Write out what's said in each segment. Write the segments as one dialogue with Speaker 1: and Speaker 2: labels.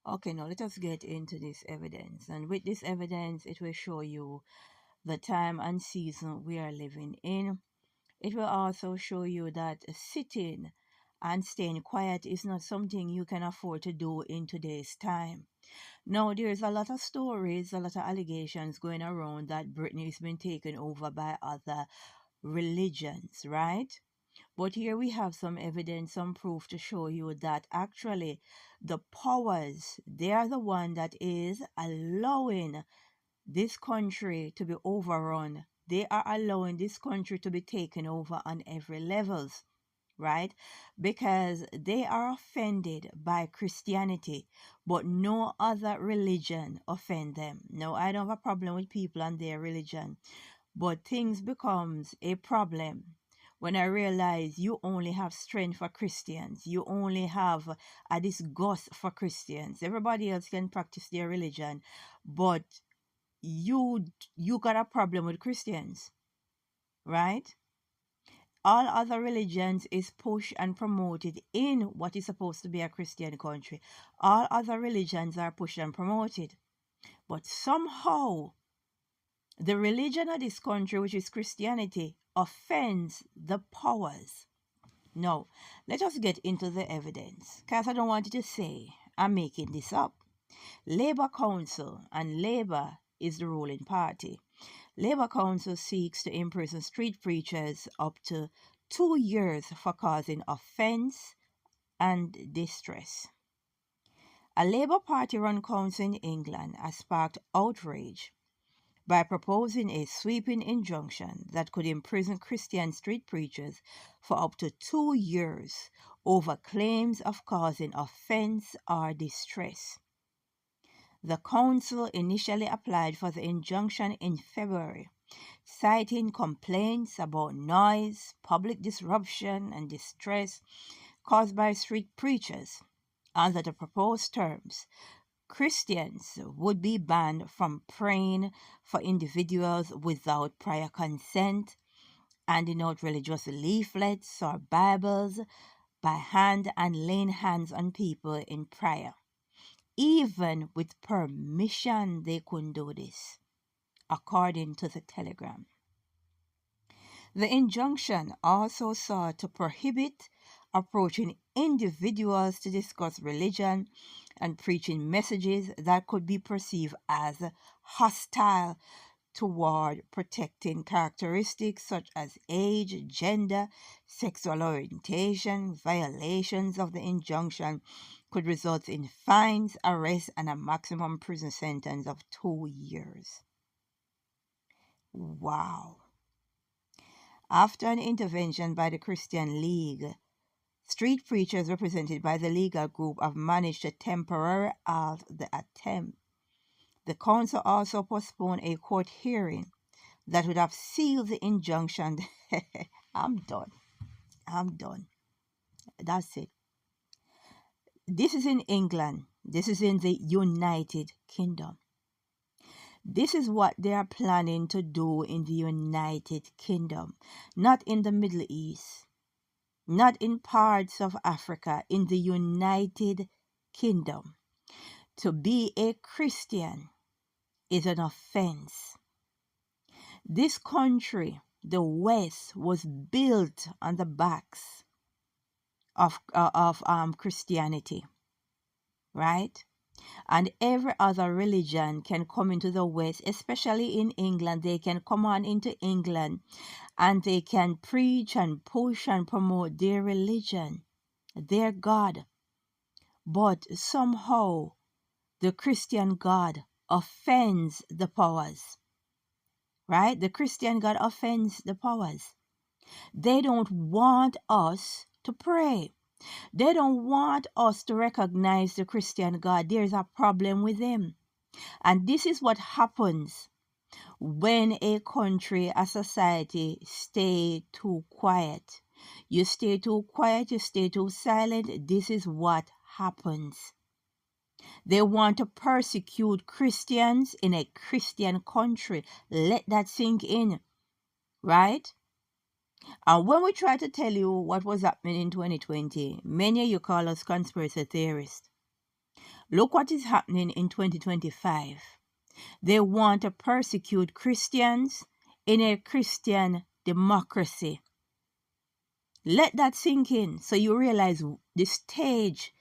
Speaker 1: Okay, now let us get into this evidence. And with this evidence, it will show you the time and season we are living in. It will also show you that sitting and staying quiet is not something you can afford to do in today's time. Now, there's a lot of stories, a lot of allegations going around that Britain has been taken over by other religions, right? But here we have some evidence, some proof to show you that actually the powers, they are the one that is allowing this country to be overrun. They are allowing this country to be taken over on every levels, right? Because they are offended by Christianity, but no other religion offend them. No, I don't have a problem with people and their religion, but things becomes a problem when I realize you only have strength for Christians. You only have a disgust for Christians. Everybody else can practice their religion, but you got a problem with Christians, right? All other religions is pushed and promoted in what is supposed to be a Christian country. All other religions are pushed and promoted. But somehow the religion of this country, which is Christianity, offends the powers. Now, let us get into the evidence, because I don't want you to say I'm making this up. Labour Council, and Labour is the ruling party. Labour Council seeks to imprison street preachers up to 2 years for causing offence and distress. A Labour Party-run council in England has sparked outrage by proposing a sweeping injunction that could imprison Christian street preachers for up to 2 years over claims of causing offence or distress. The council initially applied for the injunction in February, citing complaints about noise, public disruption, and distress caused by street preachers. Under the proposed terms, Christians would be banned from praying for individuals without prior consent, handing out religious leaflets or Bibles by hand, and laying hands on people in prayer. Even with permission, they couldn't do this, according to the Telegram. The injunction also sought to prohibit approaching individuals to discuss religion and preaching messages that could be perceived as hostile toward protecting characteristics such as age, gender, sexual orientation. Violations of the injunction could result in fines, arrest, and a maximum prison sentence of 2 years. Wow. After an intervention by the Christian League, street preachers represented by the legal group have managed to temporarily halt the attempt. The council also postponed a court hearing that would have sealed the injunction. I'm done. That's it. This is in England. This is in the United Kingdom. This is what they are planning to do in the United Kingdom, not in the Middle East, not in parts of Africa, in the United Kingdom. To be a Christian is an offense. This country, the West, was built on the backs of Christianity, right? And every other religion can come into the West, especially in England. They can come on into England and they can preach and push and promote their religion, their God. But somehow the Christian God offends the powers, right? The Christian God offends the powers. They don't want us to pray. They don't want us to recognize the Christian God. There's a problem with them. And this is what happens when a country, a society, stay too quiet. You stay too quiet, you stay too silent. This is what happens. They want to persecute Christians in a Christian country. Let that sink in, right? And when we try to tell you what was happening in 2020, many of you call us conspiracy theorists. Look what is happening in 2025. They want to persecute Christians in a Christian democracy. Let that sink in so you realize the stage,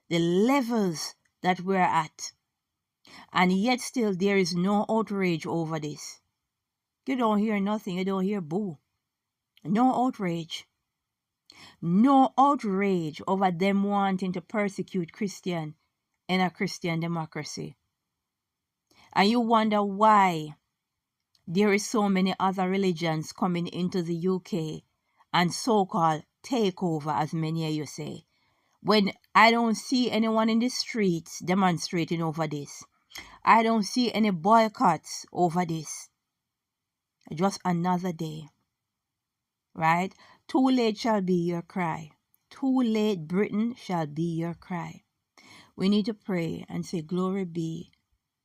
Speaker 1: the levels that we're at. And yet still there is no outrage over this. You don't hear nothing. You don't hear boo. No outrage. No outrage over them wanting to persecute Christian in a Christian democracy. And you wonder why there is so many other religions coming into the UK and so-called take over, as many of you say, when I don't see anyone in the streets demonstrating over this. I don't see any boycotts over this. Just another day, right? Too late shall be your cry. Too late, Britain, shall be your cry. We need to pray and say, glory be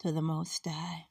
Speaker 1: to the Most High.